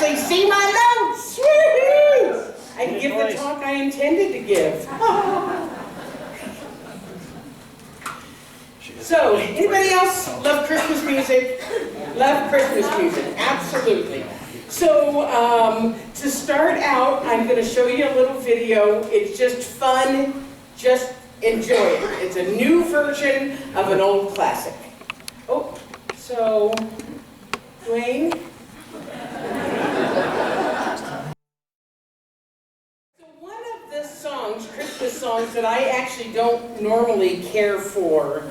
actually see my notes. Woo-hoo! I can give the talk I intended to give. So, anybody else love Christmas music? Love Christmas music, absolutely. So, to start out, I'm going to show you a little video. It's just fun, just enjoy it. It's a new version of an old classic. Oh, so, Dwayne? So one of the songs, Christmas songs, that I actually don't normally care for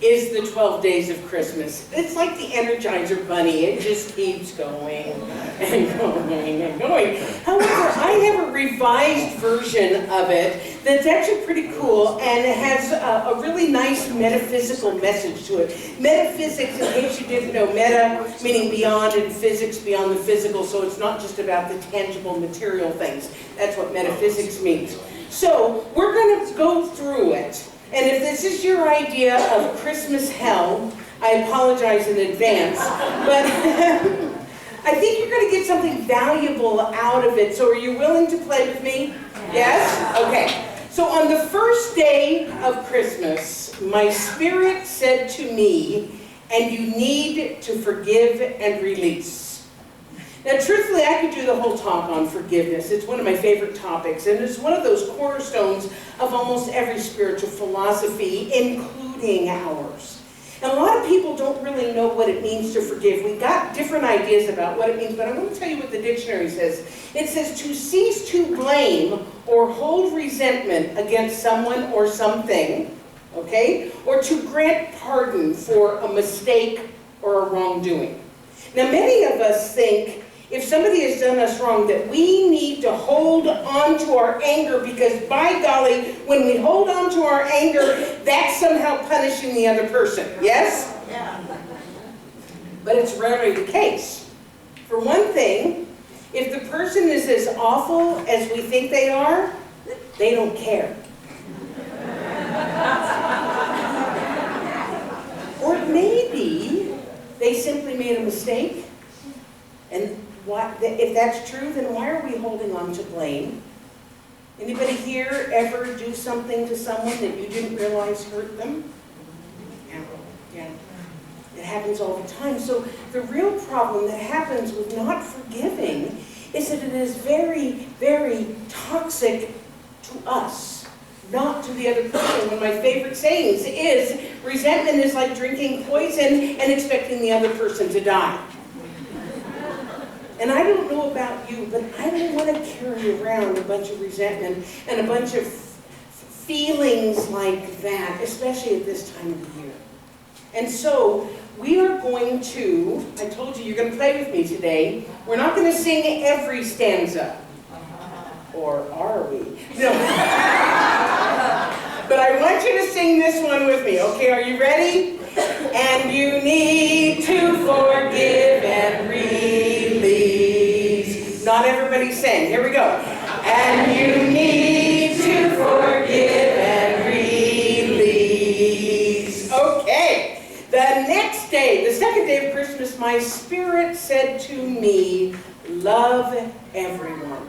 is the 12 Days of Christmas. It's like the Energizer Bunny. It just keeps going and going and going. However, I have a revised version of it that's actually pretty cool, and it has a really nice metaphysical message to it. Metaphysics, in case you didn't know, meta meaning beyond, and physics beyond the physical, so it's not just about the tangible material things. That's what metaphysics means. So we're going to go through it. And if this is your idea of Christmas hell, I apologize in advance, but I think you're going to get something valuable out of it. So are you willing to play with me? Yes? Okay. So on the first day of Christmas, my spirit said to me, and you need to forgive and release. Now, truthfully, I could do the whole talk on forgiveness. It's one of my favorite topics, and it's one of those cornerstones of almost every spiritual philosophy, including ours. And a lot of people don't really know what it means to forgive. We've got different ideas about what it means, but I'm going to tell you what the dictionary says. It says to cease to blame or hold resentment against someone or something, okay? Or to grant pardon for a mistake or a wrongdoing. Now, many of us think if somebody has done us wrong, that we need to hold on to our anger because, by golly, when we hold on to our anger, that's somehow punishing the other person. Yes? Yeah. But it's rarely the case. For one thing, if the person is as awful as we think they are, they don't care. Or maybe they simply made a mistake, and if that's true, then why are we holding on to blame? Anybody here ever do something to someone that you didn't realize hurt them? Yeah. It happens all the time. So the real problem that happens with not forgiving is that it is very, very toxic to us, not to the other person. One of my favorite sayings is, resentment is like drinking poison and expecting the other person to die. And I don't know about you, but I don't want to carry around a bunch of resentment and a bunch of feelings like that, especially at this time of the year. And so we are going to, I told you, you're going to play with me today. We're not going to sing every stanza. Or are we? No. But I want you to sing this one with me. Okay, are you ready? And you need to forgive and release. Not everybody sang. Here we go. And you need to forgive and release. Okay. The next day, the second day of Christmas, my spirit said to me, love everyone.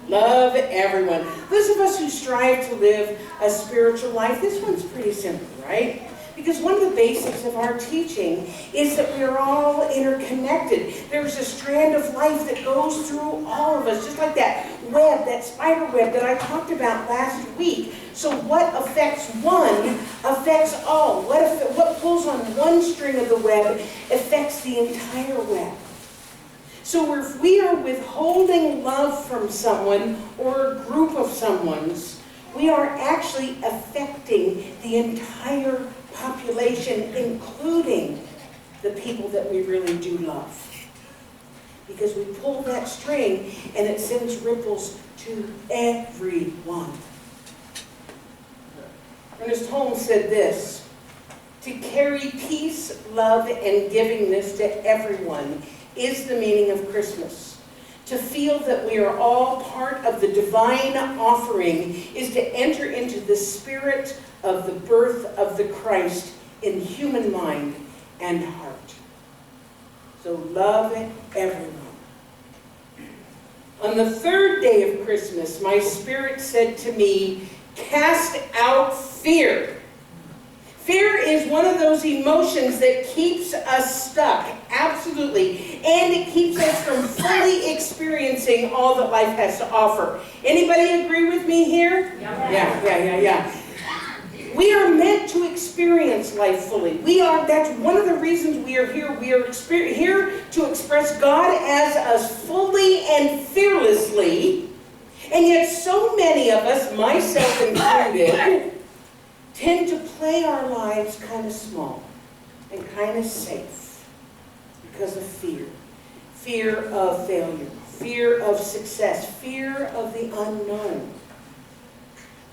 Love everyone. Those of us who strive to live a spiritual life, this one's pretty simple, right? Because one of the basics of our teaching is that we are all interconnected. There's a strand of life that goes through all of us, just like that web, that spider web that I talked about last week. So what affects one affects all. What pulls on one string of the web affects the entire web. So if we are withholding love from someone or a group of someone's, we are actually affecting the entire population, including the people that we really do love. Because we pull that string and it sends ripples to everyone. Ernest Holmes said this, to carry peace, love, and givingness to everyone is the meaning of Christmas. To feel that we are all part of the divine offering is to enter into the spirit of the birth of the Christ in human mind and heart. So love everyone. On the third day of Christmas, my spirit said to me, cast out fear. Fear is one of those emotions that keeps us stuck, absolutely. And it keeps us from fully experiencing all that life has to offer. Anybody agree with me here? Yeah. We are meant to experience life fully. That's one of the reasons we are here. We are here to express God as us fully and fearlessly. And yet so many of us, myself included, tend to play our lives kind of small and kind of safe because of fear. Fear of failure, fear of success, fear of the unknown.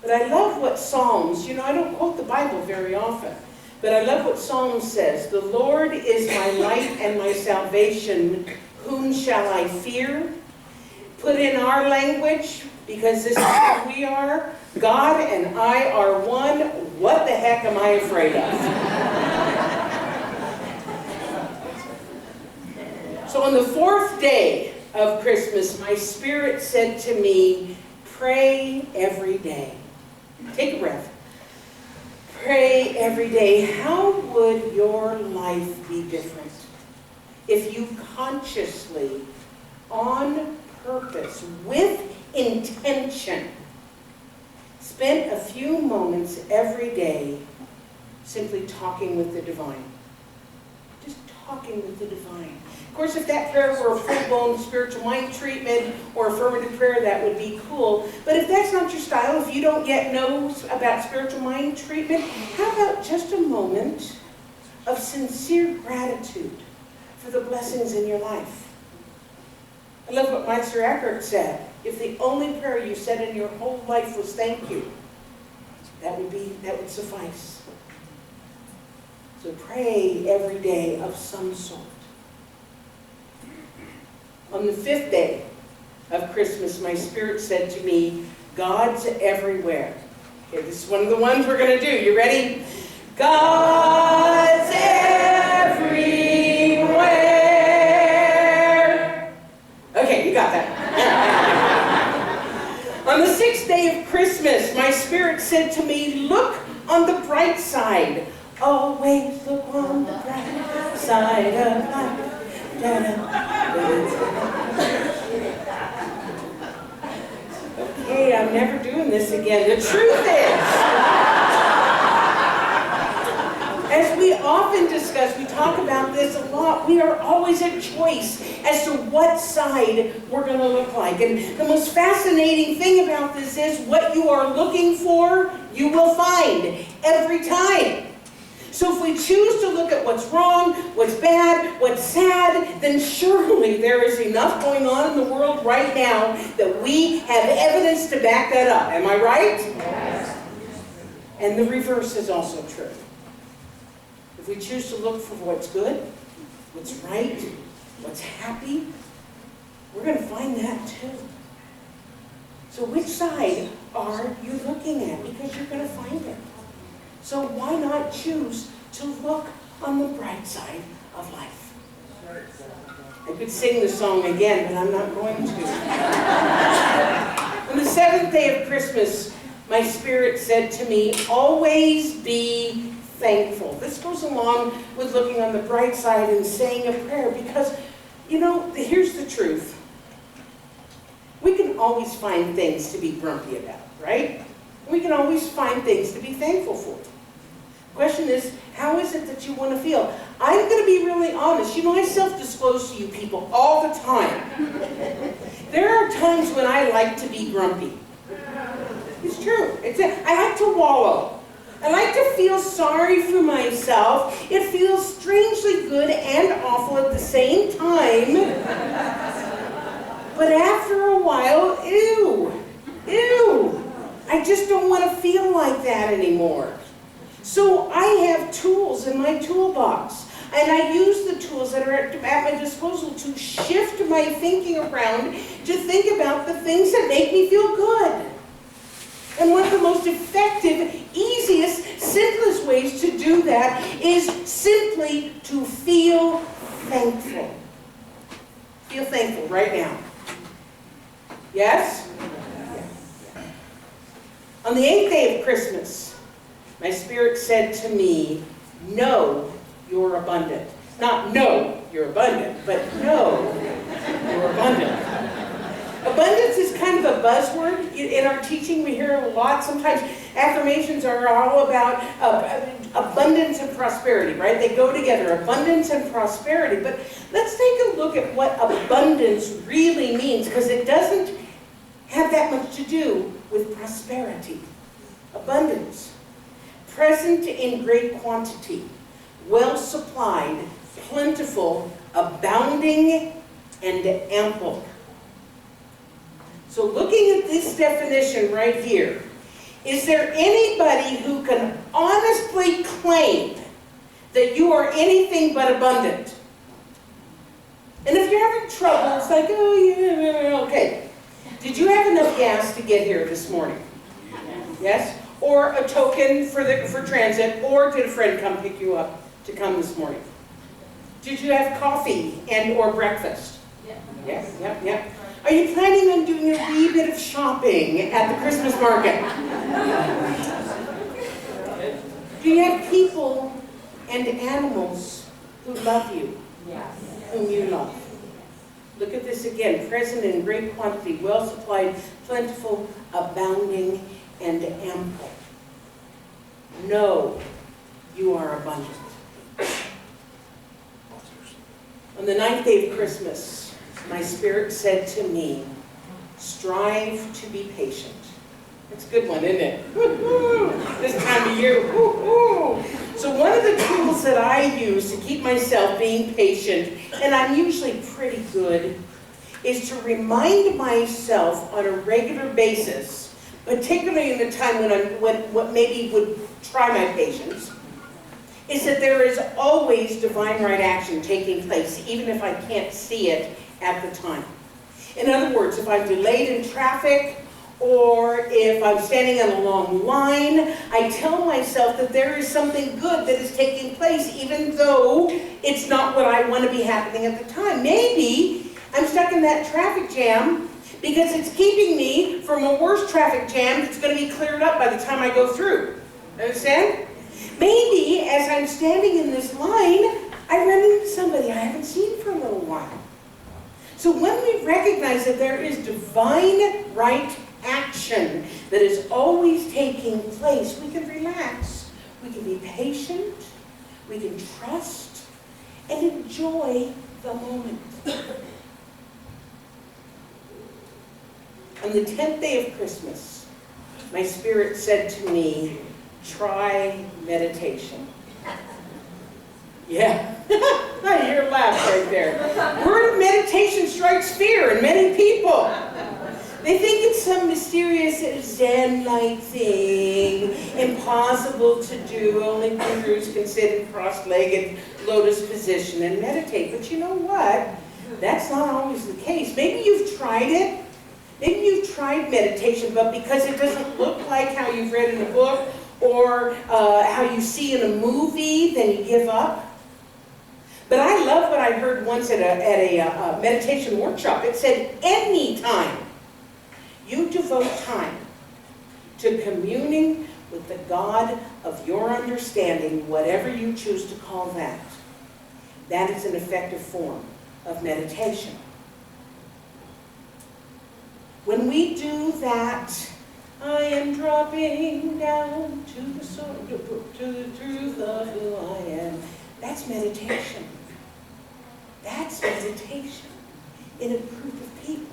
But I love what Psalms, I don't quote the Bible very often, but I love what Psalms says. The Lord is my light and my salvation. Whom shall I fear? Put in our language, because this is who we are. God and I are one. What the heck am I afraid of? So on the fourth day of Christmas, my spirit said to me, pray every day. Take a breath. Pray every day. How would your life be different if you consciously, on purpose, with intention, spent a few moments every day simply talking with the divine? Just talking with the divine. Of course, if that prayer were a full-blown spiritual mind treatment or affirmative prayer, that would be cool. But if that's not your style, if you don't yet know about spiritual mind treatment, how about just a moment of sincere gratitude for the blessings in your life? I love what Meister Eckhart said. If the only prayer you said in your whole life was thank you, that would suffice. So pray every day of some sort. On the fifth day of Christmas, my spirit said to me, God's everywhere. Okay, this is one of the ones we're going to do. You ready? God's everywhere. Okay, you got that. On the sixth day of Christmas, my spirit said to me, look on the bright side. Always look on the bright side of life. Okay, I'm never doing this again. The truth is, as we often discuss, we talk about this a lot, we are always a choice as to what side we're going to look like. And the most fascinating thing about this is what you are looking for, you will find every time. So if we choose to look at what's wrong, what's bad, what's sad, then surely there is enough going on in the world right now that we have evidence to back that up. Am I right? Yes. And the reverse is also true. If we choose to look for what's good, what's right, what's happy, we're going to find that too. So which side are you looking at? Because you're going to find it. So why not choose to look on the bright side of life? I could sing the song again, but I'm not going to. On the seventh day of Christmas, my spirit said to me, always be thankful. This goes along with looking on the bright side and saying a prayer because, here's the truth. We can always find things to be grumpy about, right? We can always find things to be thankful for. The question is, how is it that you want to feel? I'm going to be really honest. I self-disclose to you people all the time. There are times when I like to be grumpy. It's true. I like to wallow. I like to feel sorry for myself. It feels strangely good and awful at the same time. But after a while, ew. I just don't want to feel like that anymore. So I have tools in my toolbox, and I use the tools that are at my disposal to shift my thinking around to think about the things that make me feel good. And one of the most effective, easiest, simplest ways to do that is simply to feel thankful. Feel thankful right now. Yes? On the 8th day of Christmas, my spirit said to me, know you're abundant. Not know you're abundant, but know you're abundant. Abundance is kind of a buzzword. In our teaching, we hear it a lot. Sometimes affirmations are all about abundance and prosperity, right? They go together, abundance and prosperity. But let's take a look at what abundance really means, because it doesn't have that much to do with prosperity. Abundance. Present in great quantity, well supplied, plentiful, abounding, and ample. So looking at this definition right here, is there anybody who can honestly claim that you are anything but abundant? And if you're having trouble, it's like, oh yeah, okay. Did you have enough gas to get here this morning? Yes? Or a token for transit, or did a friend come pick you up to come this morning? Did you have coffee and or breakfast? Yep. Are you planning on doing a wee bit of shopping at the Christmas market? Do you have people and animals who love you? Yes. Whom you love? Look at this again. Present in great quantity, well supplied, plentiful, abounding, and ample. Know you are abundant. On the 9th day of Christmas, my spirit said to me, strive to be patient. That's a good one, isn't it? This time of year. So one of the tools that I use to keep myself being patient, and I'm usually pretty good, is to remind myself on a regular basis, particularly in the time when what maybe would try my patience, is that there is always divine right action taking place, even if I can't see it at the time. In other words, if I'm delayed in traffic, or if I'm standing on a long line, I tell myself that there is something good that is taking place, even though it's not what I want to be happening at the time. Maybe I'm stuck in that traffic jam because it's keeping me from a worse traffic jam that's going to be cleared up by the time I go through. Understand? Maybe as I'm standing in this line, I run into somebody I haven't seen for a little while. So when we recognize that there is divine right action that is always taking place, we can relax, we can be patient, we can trust, and enjoy the moment. On the 10th day of Christmas, my spirit said to me, try meditation. Yeah, I hear a laugh right there. Word of meditation strikes fear in many people. They think it's some mysterious Zen-like thing, impossible to do, only gurus can sit in cross-legged lotus position and meditate. But you know what? That's not always the case. Maybe you've tried it. Maybe you've tried meditation, but because it doesn't look like how you've read in a book or how you see in a movie, then you give up. But I love what I heard once at a meditation workshop. It said, anytime you devote time to communing with the God of your understanding, whatever you choose to call that, that is an effective form of meditation. When we do that, I am dropping down to the soul, to the truth of who I am. That's meditation. That's meditation in a group of people.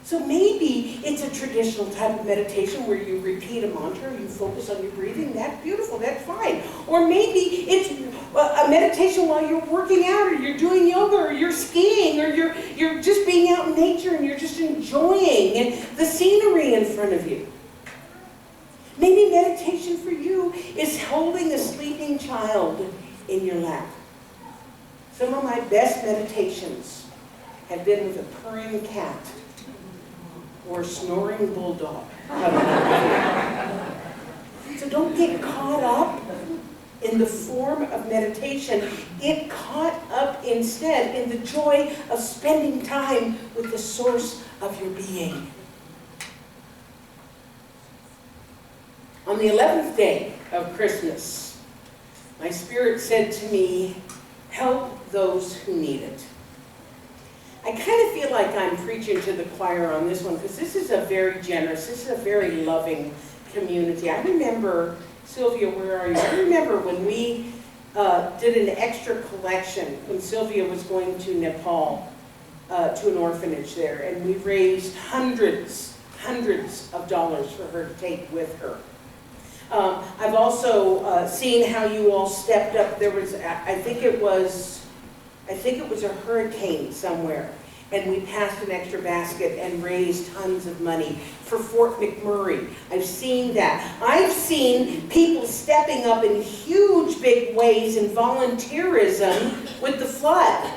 So maybe it's a traditional type of meditation where you repeat a mantra, you focus on your breathing. That's beautiful, that's fine. Or maybe it's a meditation while you're working out, or you're doing yoga, or you're skiing, or you're just being out in nature and you're just enjoying the scenery in front of you. Maybe meditation for you is holding a sleeping child in your lap. Some of my best meditations have been with a purring cat or a snoring bulldog. So don't get caught up in the form of meditation, get caught up instead in the joy of spending time with the source of your being. On the 11th day of Christmas, my spirit said to me, help those who need it. I kind of feel like I'm preaching to the choir on this one, because this is a very generous, this is a very loving community. I remember, Sylvia, where are you? I remember when we did an extra collection when Sylvia was going to Nepal, to an orphanage there, and we raised hundreds of dollars for her to take with her. I've also seen how you all stepped up. There was, I think it was a hurricane somewhere, and we passed an extra basket and raised tons of money for Fort McMurray. I've seen that. I've seen people stepping up in huge, big ways in volunteerism with the flood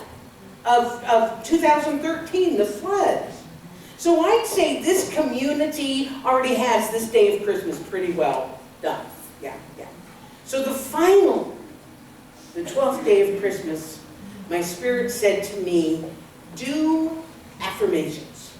of 2013, the flood. So I'd say this community already has this day of Christmas pretty well done. Yeah. So the 12th day of Christmas, my spirit said to me, do affirmations.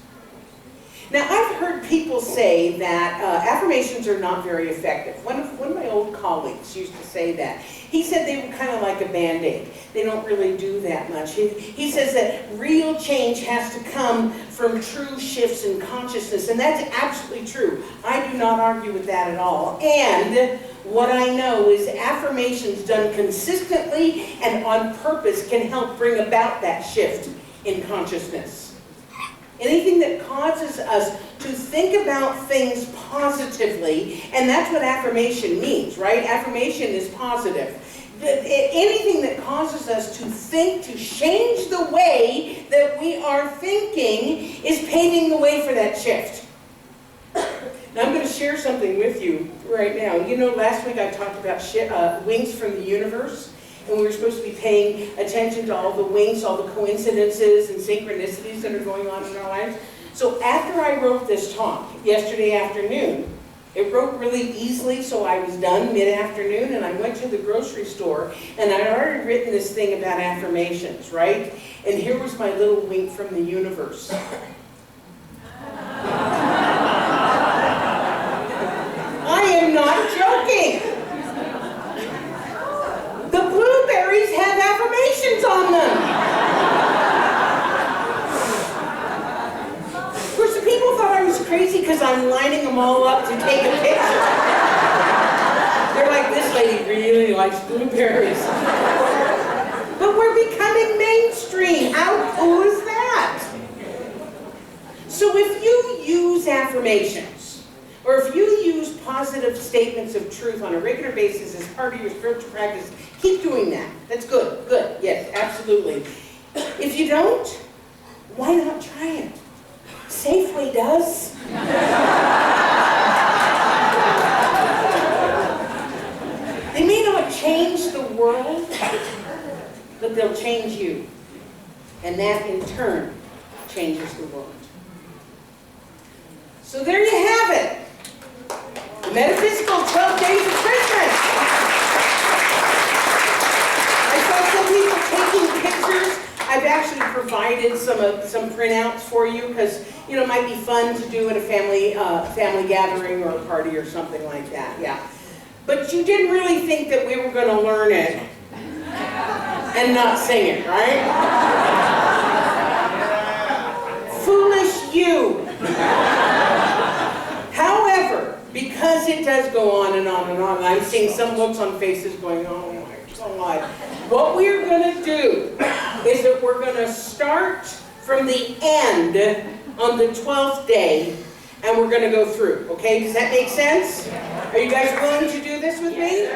Now, I've heard people say that affirmations are not very effective. One of my old colleagues used to say that. He said they were kind of like a Band-Aid. They don't really do that much. He says that real change has to come from true shifts in consciousness, and that's absolutely true. I do not argue with that at all. And what I know is affirmations done consistently and on purpose can help bring about that shift in consciousness. Anything that causes us to think about things positively, and that's what affirmation means, right? Affirmation is positive. Anything that causes us to think, to change the way that we are thinking, is paving the way for that shift. Now I'm going to share something with you right now. You know, last week I talked about wings from the universe. And we were supposed to be paying attention to all the wings, all the coincidences and synchronicities that are going on in our lives. So after I wrote this talk yesterday afternoon, it wrote really easily, so I was done mid-afternoon, and I went to the grocery store, and I'd already written this thing about affirmations, right? And here was my little wink from the universe. I am not joking. The blueberries have affirmations on them. Of course, the people thought I was crazy because I'm lining them all up to take a picture. They're like, this lady really likes blueberries. But we're becoming mainstream. How cool is that? So if you use affirmations, or if you use positive statements of truth on a regular basis as part of your spiritual practice, keep doing that. That's good. Good. Yes, absolutely. If you don't, why not try it? Safeway does. They may not change the world, but they'll change you. And that, in turn, changes the world. So there you have it. The Metaphysical 12 Days of Christmas. I saw some people taking pictures. I've actually provided some printouts for you because, you know, it might be fun to do at a family gathering or a party or something like that. Yeah. But you didn't really think that we were going to learn it and not sing it, right? Foolish you. However, because it does go on and on and on, and I'm seeing some looks on faces going, oh my God. What we're going to do is that we're going to start from the end on the 12th day, and we're going to go through. Okay, does that make sense? Are you guys willing to do this with me?